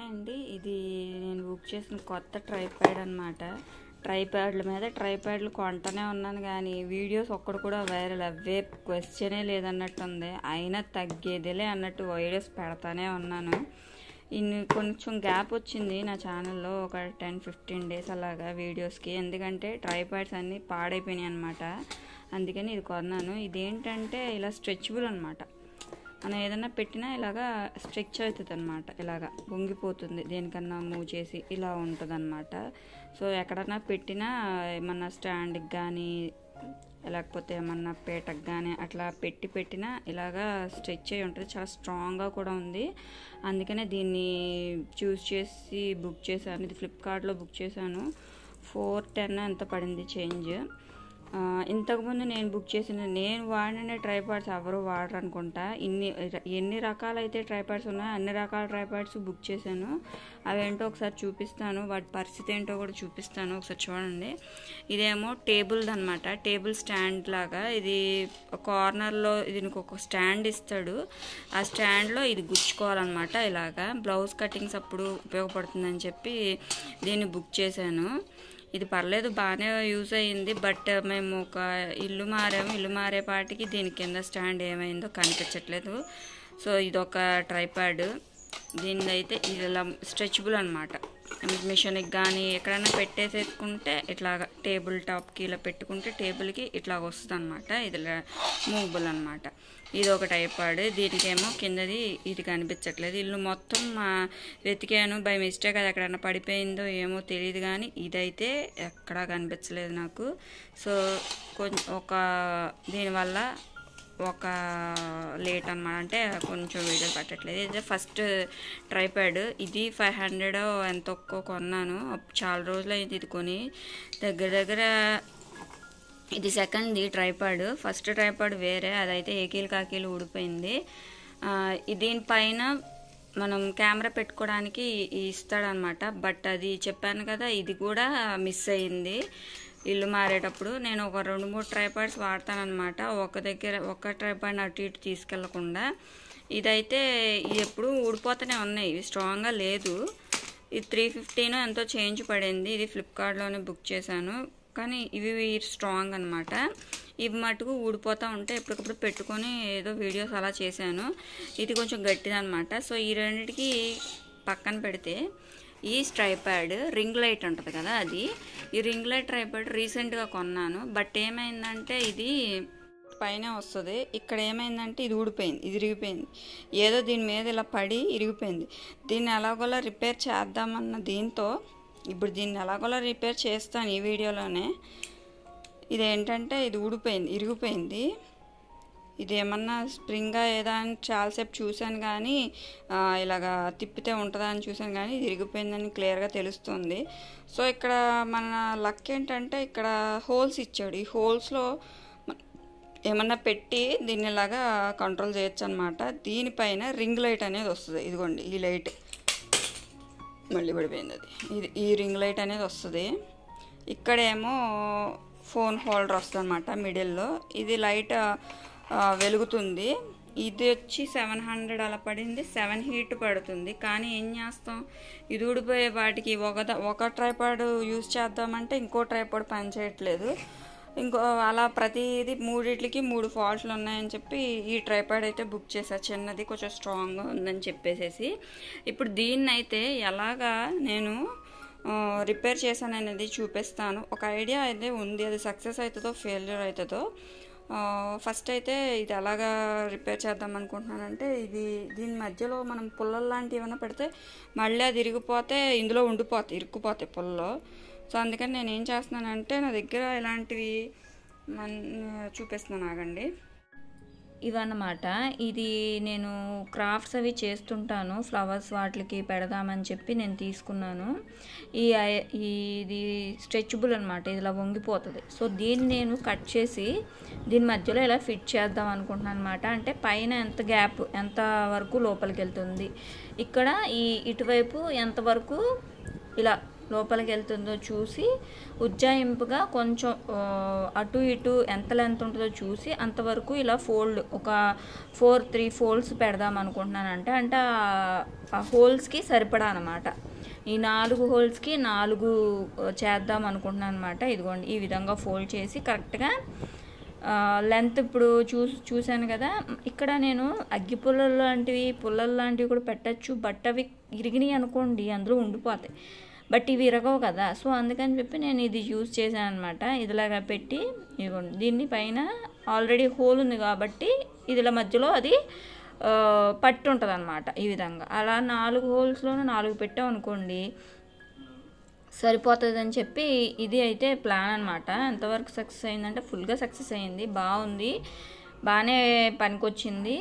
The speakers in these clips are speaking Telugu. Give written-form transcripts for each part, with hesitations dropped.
హాయ్ అండి, ఇది నేను బుక్ చేసిన కొత్త ట్రైప్యాడ్ అనమాట. ట్రైప్యాడ్ల మీద ట్రైప్యాడ్లు కొంటూనే ఉన్నాను కానీ వీడియోస్ ఒక్కడు కూడా వైరల్ అవ్వే క్వశ్చనే లేదన్నట్టుంది. అయినా తగ్గేదిలే అన్నట్టు వీడియోస్ పెడతానే ఉన్నాను. కొంచెం గ్యాప్ వచ్చింది నా ఛానల్లో, ఒక 10-15 డేస్ అలాగా వీడియోస్కి. ఎందుకంటే ట్రైప్యాడ్స్ అన్నీ పాడైపోయినాయి అనమాట. అందుకని ఇది కొన్నాను. ఇదేంటంటే ఇలా స్ట్రెచబుల్ అనమాట. మనం ఏదైనా పెట్టినా ఇలాగా స్ట్రెచ్ అవుతుంది అనమాట. ఇలాగా వంగిపోతుంది, దేనికన్నా మూవ్ చేసి ఇలా ఉంటుంది అనమాట. సో ఎక్కడన్నా పెట్టినా ఏమన్నా స్టాండ్కి కానీ లేకపోతే ఏమన్నా పీటకు కానీ అట్లా పెట్టినా ఇలాగా స్ట్రెచ్ అయి ఉంటుంది. చాలా స్ట్రాంగ్గా కూడా ఉంది. అందుకనే దీన్ని చూస్ చేసి బుక్ చేశాను. ఇది ఫ్లిప్కార్ట్లో బుక్ చేశాను. 410 ఎంత పడింది చేంజ్. ఇంతకుముందు నేను వాడిన ట్రైపాడ్స్ ఎవరు వాడరు అనుకుంటా. ఎన్ని రకాలైతే ట్రైపాడ్స్ ఉన్నాయో అన్ని రకాల ట్రైపాడ్స్ బుక్ చేశాను. అవేంటో ఒకసారి చూపిస్తాను, వాటి పరిస్థితి ఏంటో కూడా చూపిస్తాను. ఒకసారి చూడండి. ఇదేమో టేబుల్ది అనమాట, టేబుల్ స్టాండ్ లాగా. ఇది కార్నర్లో దీనికి ఒక స్టాండ్ ఇస్తాడు. ఆ స్టాండ్లో ఇది గుచ్చుకోవాలన్నమాట. ఇలాగా బ్లౌజ్ కటింగ్స్ అప్పుడు ఉపయోగపడుతుందని చెప్పి దీన్ని బుక్ చేశాను. ఇది పర్లేదు, బాగానే యూజ్ అయ్యింది. బట్ మేము ఒక ఇల్లు మారేపాటికి దీని కింద స్టాండ్ ఏమైందో కనిపించట్లేదు. సో ఇదొక ట్రైప్యాడ్. దీనిది అయితే ఇది ఇలా స్ట్రెచబుల్ అనమాట. మిషన్కి కానీ ఎక్కడైనా పెట్టేసేసుకుంటే ఇట్లాగా టేబుల్ టాప్కి ఇలా పెట్టుకుంటే టేబుల్కి ఇట్లా వస్తుంది అనమాట. ఇది మూవబుల్ అనమాట. ఇది ఒక ట్రైప్యాడ్. దీనికేమో కిందది ఇది కనిపించట్లేదు. ఇల్లు మొత్తం వెతికాను, బై మిస్టేక్ అది ఎక్కడన్నా పడిపోయిందో ఏమో తెలియదు కానీ ఇదైతే ఎక్కడా కనిపించలేదు నాకు. సో దీనివల్ల ఒక లేట్ అనమాట, అంటే కొంచెం వీడియో పట్టట్లేదు. ఇది ఫస్ట్ ట్రైప్యాడ్. ఇది 500 ఎంతో కొన్నాను. చాలా రోజులు అయింది ఇది కొని. దగ్గర ఇది సెకండ్ ట్రైప్యాడ్. ఫస్ట్ ట్రైప్యాడ్ వేరే, అదైతే ఏకీలు కాకీలు ఊడిపోయింది. దీనిపైన మనం కెమెరా పెట్టుకోవడానికి ఇస్తాడనమాట. బట్ అది చెప్పాను కదా, ఇది కూడా మిస్ అయింది. ఇల్లు మారేటప్పుడు నేను ఒక 2-3 ట్రైపాడ్స్ వాడతానమాట. ఒక ట్రైపాడ్ అటు ఇటు తీసుకెళ్లకుండా. ఇదైతే ఎప్పుడు ఊడిపోతూనే ఉన్నాయి, ఇవి స్ట్రాంగ్గా లేదు. ఇది 315 ఎంతో చేంజ్ పడింది. ఇది ఫ్లిప్కార్ట్లోనే బుక్ చేశాను. కానీ ఇవి స్ట్రాంగ్ అనమాట. ఇవి మటుకు ఊడిపోతూ ఉంటే ఎప్పటికప్పుడు పెట్టుకొని ఏదో వీడియోస్ అలా చేశాను. ఇది కొంచెం గట్టిదనమాట. సో ఈ రెండింటికి పక్కన పెడితే ఈ ట్రైప్యాడ్ రింగ్ లైట్ ఉంటుంది కదా, అది ఈ రింగ్ లైట్ ట్రైప్యాడ్ రీసెంట్గా కొన్నాను. బట్ ఏమైందంటే ఇది పైన వస్తుంది, ఇక్కడ ఏమైందంటే ఇది ఊడిపోయింది, ఇది ఇరిగిపోయింది. ఏదో దీని మీద ఇలా పడి ఇరిగిపోయింది. దీన్ని ఎలాగోలా రిపేర్ చేద్దామన్న దీంతో ఇప్పుడు దీన్ని ఎలాగోలా రిపేర్ చేస్తాను ఈ వీడియోలోనే. ఇదేంటంటే ఇది ఊడిపోయింది, ఇరిగిపోయింది. ఇది ఏమన్నా స్ప్రింగా ఏదా అని చాలాసేపు చూశాను కానీ ఇలాగా తిప్పితే ఉంటుందా అని చూశాను కానీ ఇది ఇరిగిపోయిందని క్లియర్గా తెలుస్తుంది. సో ఇక్కడ మన లక్ ఏంటంటే ఇక్కడ హోల్స్ ఇచ్చాడు. ఈ హోల్స్లో ఏమన్నా పెట్టి దీన్ని ఇలాగా కంట్రోల్ చేయొచ్చు అనమాట. దీనిపైన రింగ్ లైట్ అనేది వస్తుంది. ఇదిగోండి ఈ లైట్, మళ్ళీ పడిపోయింది అది. ఈ రింగ్ లైట్ అనేది వస్తుంది. ఇక్కడేమో ఫోన్ హోల్డర్ వస్తుంది అనమాట మిడిల్లో. ఇది లైట్ వెలుగుతుంది. ఇది వచ్చి 700 అలా పడింది. 7 హీట్ పడుతుంది. కానీ ఏం చేస్తాం, ఇది ఊడిపోయే వాటికి ఒక ట్రైపాడ్ యూజ్ చేద్దామంటే ఇంకో ట్రైపాడ్ పనిచేయట్లేదు. అలా ప్రతిదీ 3 ఫాల్ట్లు ఉన్నాయని చెప్పి ఈ ట్రైపాడ్ అయితే బుక్ చేశాను. చిన్నది, కొంచెం స్ట్రాంగ్గా ఉందని చెప్పేసి. ఇప్పుడు దీన్ని అయితే ఎలాగా నేను రిపేర్ చేశాను అనేది చూపిస్తాను. ఒక ఐడియా అయితే ఉంది, అది సక్సెస్ అవుతుందో ఫెయిల్యూర్ అవుతుందో. ఫస్ట్ అయితే ఇది ఎలాగా రిపేర్ చేద్దాం అనుకుంటున్నానంటే, దీని మధ్యలో మనం పుల్లలు లాంటివి ఏమైనా పెడితే మళ్ళీ అది ఇరిగిపోతే ఇందులో ఇరుక్కుపోతాయి పుల్లలో. సో అందుకని నేను ఏం చేస్తున్నానంటే, నా దగ్గర ఇలాంటివి చూపిస్తున్నాను, ఆగండి. ఇవన్నమాట. ఇది నేను క్రాఫ్ట్స్ అవి చేస్తుంటాను, ఫ్లవర్స్ వాటికి పెడదామని చెప్పి నేను తీసుకున్నాను. ఇది స్ట్రెచబుల్ అనమాట, ఇది ఇలా వంగిపోతుంది. సో దీన్ని నేను కట్ చేసి దీని మధ్యలో ఇలా ఫిట్ చేద్దాం అనుకుంటున్నాను అనమాట. అంటే పైన ఎంత వరకు లోపలికి వెళ్తుంది, ఇక్కడ ఇటువైపు ఎంతవరకు ఇలా లోపలికి వెళ్తుందో చూసి ఉజ్జాయింపుగా కొంచెం అటు ఇటు ఎంత లెంత్ ఉంటుందో చూసి అంతవరకు ఇలా ఫోల్డ్ ఒక 3 ఫోల్డ్స్ పెడదాం అనుకుంటున్నానంటే అంటే ఆ హోల్స్కి సరిపడా అనమాట. ఈ 4 హోల్స్కి 4 చేద్దాం అనుకుంటున్నాను అనమాట. ఇదిగోండి ఈ విధంగా ఫోల్డ్ చేసి కరెక్ట్గా లెంత్ ఇప్పుడు చూశాను కదా. ఇక్కడ నేను అగ్గి పుల్లలు లాంటివి కూడా పెట్టచ్చు. బట్ అవి ఇరిగినాయి అనుకోండి అందులో ఉండిపోతాయి. బట్ ఇవి ఇరగవు కదా. సో అందుకని చెప్పి నేను ఇది యూజ్ చేశాను అనమాట. ఇదిలాగా పెట్టి ఇదిగోండి దీన్ని పైన ఆల్రెడీ హోల్ ఉంది కాబట్టి ఇదిలా మధ్యలో అది పట్టి ఉంటుంది అనమాట. ఈ విధంగా అలా 4 హోల్స్లోనూ 4 పెట్టాం అనుకోండి సరిపోతుంది అని చెప్పి ఇది అయితే ప్లాన్ అనమాట. ఎంతవరకు సక్సెస్ అయిందంటే ఫుల్గా సక్సెస్ అయింది. బాగుంది, బాగానే పనికొచ్చింది.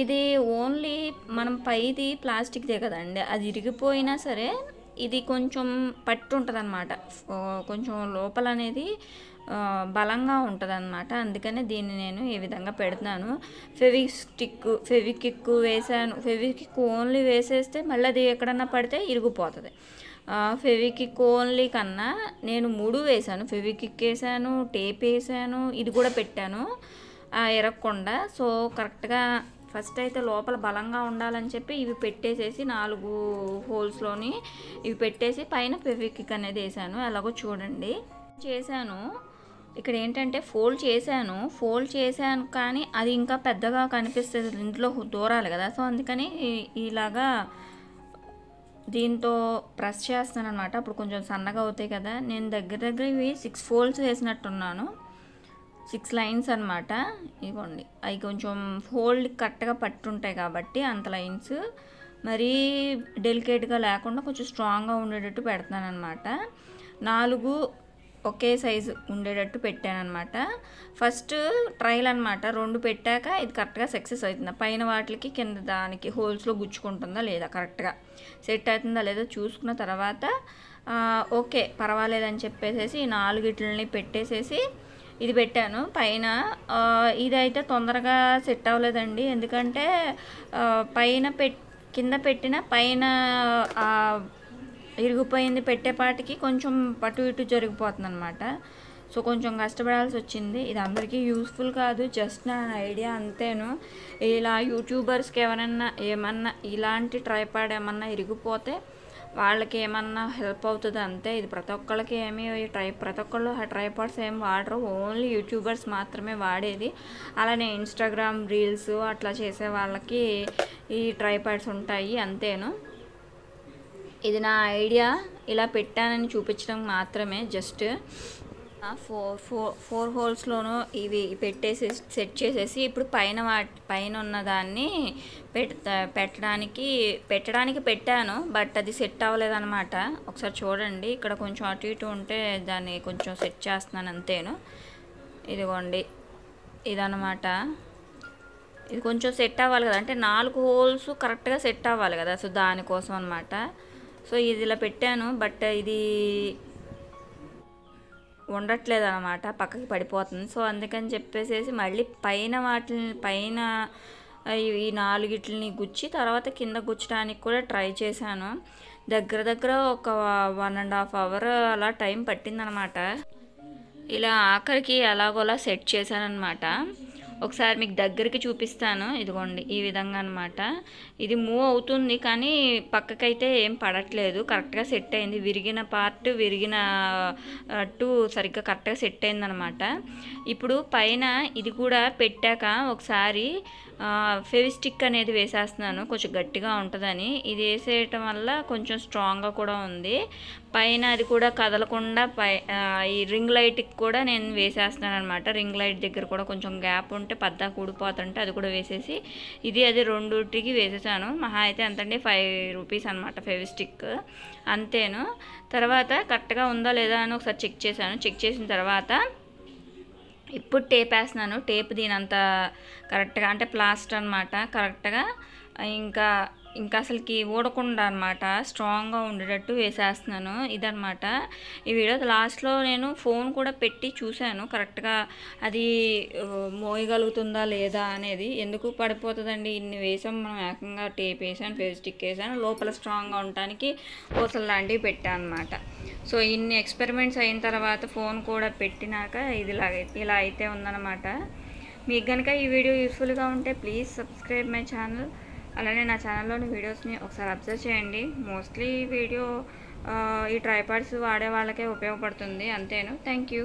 ఇది ఓన్లీ మనం పైది ప్లాస్టిక్దే కదండి, అది ఇరిగిపోయినా సరే ఇది కొంచెం పట్టు ఉంటుంది అనమాట. కొంచెం లోపల అనేది బలంగా ఉంటుంది అనమాట. అందుకనే దీన్ని నేను ఈ విధంగా పెడుతున్నాను. ఫెవిక్విక్ వేసాను. ఫెవిక్విక్ ఓన్లీ వేసేస్తే మళ్ళీ అది ఎక్కడన్నా పడితే ఇరిగిపోతుంది. ఫెవిక్విక్ ఓన్లీ కన్నా నేను 3 వేసాను. ఫెవిక్విక్ వేసాను, టేప్ వేసాను, ఇది కూడా పెట్టాను ఎరగకుండా. సో కరెక్ట్గా ఫస్ట్ అయితే లోపల బలంగా ఉండాలని చెప్పి ఇవి పెట్టేసేసి 4 హోల్స్లోని ఇవి పెట్టేసి పైన ఫెవిక్విక్ అనేది వేసాను. ఎలాగో చూడండి చేశాను. ఇక్కడ ఏంటంటే ఫోల్డ్ చేశాను కానీ అది ఇంకా పెద్దగా కనిపిస్తుంది, ఇంట్లో దూరాలి కదా. సో అందుకని ఇలాగా దీంతో ప్రెస్ చేస్తాను అనమాట. అప్పుడు కొంచెం సన్నగా అవుతాయి కదా. నేను దగ్గర ఇవి 6 ఫోల్డ్స్ వేసినట్టున్నాను, 6 లైన్స్ అనమాట. ఇదిగోండి అవి కొంచెం ఫోల్డ్ కరెక్ట్గా పట్టుంటాయి కాబట్టి అంత లైన్స్ మరీ డెలికేట్గా లేకుండా కొంచెం స్ట్రాంగ్గా ఉండేటట్టు పెడతాను అనమాట. 4 ఒకే సైజు ఉండేటట్టు పెట్టాను అనమాట. ఫస్ట్ ట్రయల్ అనమాట. 2 పెట్టాక ఇది కరెక్ట్గా సక్సెస్ అవుతుందా, పైన వాటికి కింద దానికి హోల్స్లో గుచ్చుకుంటుందా లేదా, కరెక్ట్గా సెట్ అవుతుందా లేదా చూసుకున్న తర్వాత ఓకే పర్వాలేదని చెప్పేసి ఈ 4 పెట్టేసేసి ఇది పెట్టాను పైన. ఇదైతే తొందరగా సెట్ అవ్వలేదండి, ఎందుకంటే పైన కింద పెట్టిన పైన ఇరిగిపోయింది, పెట్టేపాటికి కొంచెం అటు ఇటు జరిగిపోతుంది అనమాట. సో కొంచెం కష్టపడాల్సి వచ్చింది. ఇది అందరికీ యూస్ఫుల్ కాదు, జస్ట్ నా ఐడియా అంతేను. ఇలా యూట్యూబర్స్కి ఏమన్నా ఇలాంటి ట్రైపాడ్ ఏమన్నా ఇరిగిపోతే వాళ్ళకి ఏమన్నా హెల్ప్ అవుతుంది అంతే. ఇది ప్రతి ఒక్కళ్ళకి ప్రతి ఒక్కళ్ళు ట్రైపాడ్స్ ఏం వాడరు, ఓన్లీ యూట్యూబర్స్ మాత్రమే వాడేది. అలానే ఇన్స్టాగ్రామ్ రీల్స్ అట్లా చేసే వాళ్ళకి ఈ ట్రైపాడ్స్ ఉంటాయి అంతేను. ఇది నా ఐడియా, ఇలా పెట్టానని చూపించడం మాత్రమే. జస్ట్ 4 హోల్స్లోనూ ఇవి పెట్టేసి సెట్ చేసేసి ఇప్పుడు పైన ఉన్నదాన్ని పెట్టడానికి పెట్టాను. బట్ అది సెట్ అవ్వలేదన్నమాట. ఒకసారి చూడండి, ఇక్కడ కొంచెం అటు ఇటు ఉంటే దాన్ని కొంచెం సెట్ చేస్తున్నాను అంతేను. ఇదిగోండి ఇదన్నమాట. ఇది కొంచెం సెట్ అవ్వాలి కదా, అంటే 4 హోల్స్ కరెక్ట్గా సెట్ అవ్వాలి కదా. సో దానికోసం అనమాట. సో ఇది ఇలా పెట్టాను, బట్ ఇది ఉండట్లేదు అనమాట, పక్కకి పడిపోతుంది. సో అందుకని చెప్పేసి మళ్ళీ పైన ఈ 4 గుచ్చి తర్వాత కింద గుచ్చడానికి కూడా ట్రై చేశాను. దగ్గర ఒక 1.5 అవర్ అలా టైం పట్టిందనమాట. ఇలా ఆఖరికి ఎలాగోలా సెట్ చేశానమాట. ఒకసారి మీకు దగ్గరికి చూపిస్తాను. ఇదిగోండి ఈ విధంగా అనమాట. ఇది మూవ్ అవుతుంది కానీ పక్కకైతే ఏం పడట్లేదు, కరెక్ట్గా సెట్ అయింది. విరిగిన సరిగ్గా కరెక్ట్గా సెట్ అయిందనమాట. ఇప్పుడు పైన ఇది కూడా పెట్టాక ఒకసారి ఫెవిస్టిక్ అనేది వేసేస్తున్నాను, కొంచెం గట్టిగా ఉంటుందని. ఇది వేసేయటం వల్ల కొంచెం స్ట్రాంగ్గా కూడా ఉంది. పైన అది కూడా కదలకుండా ఈ రింగ్ లైట్కి కూడా నేను వేసేస్తున్నాను అనమాట. రింగ్ లైట్ దగ్గర కూడా కొంచెం గ్యాప్ ఉంటే పద్దా కూడిపోతుంటే అది కూడా వేసేసి అది 2టికి వేసేసాను. మహా అయితే ఎంతండి 5 రూపీస్ అనమాట ఫెవిస్టిక్, అంతేను. తర్వాత కరెక్ట్గా ఉందా లేదా అని ఒకసారి చెక్ చేశాను. చెక్ చేసిన తర్వాత ఇప్పుడు టేప్ వేస్తున్నాను. టేప్ దీనంత కరెక్ట్గా అంటే ప్లాస్టర్ అనమాట, కరెక్ట్గా ఇంకా ఇంకా అసలుకి ఊడకుండా అనమాట, స్ట్రాంగ్గా ఉండేటట్టు వేసేస్తున్నాను. ఇదనమాట ఈ వీడియో. లాస్ట్లో నేను ఫోన్ కూడా పెట్టి చూశాను కరెక్ట్గా అది మోయగలుగుతుందా లేదా అనేది. ఎందుకు పడిపోతుందండి, ఇన్ని వేసాం మనం, ఏకంగా టేప్ వేసాను, ఫెవిస్టిక్ వేసాను, లోపల స్ట్రాంగ్గా ఉండటానికి పూసలు లాంటివి పెట్టాను అనమాట. సో ఇన్ని ఎక్స్పెరిమెంట్స్ అయిన తర్వాత ఫోన్ కూడా పెట్టినాక ఇది ఇలా అయితే ఉందన్నమాట. మీకు కనుక ఈ వీడియో యూస్ఫుల్గా ఉంటే ప్లీజ్ సబ్స్క్రైబ్ మై ఛానల్. అలానే నా ఛానల్లోని వీడియోస్ని ఒకసారి అబ్జర్వ్ చేయండి. మోస్ట్లీ వీడియో ఈ ట్రైపాడ్స్ వాడే వాళ్ళకే ఉపయోగపడుతుంది. అంతేను. Thank you.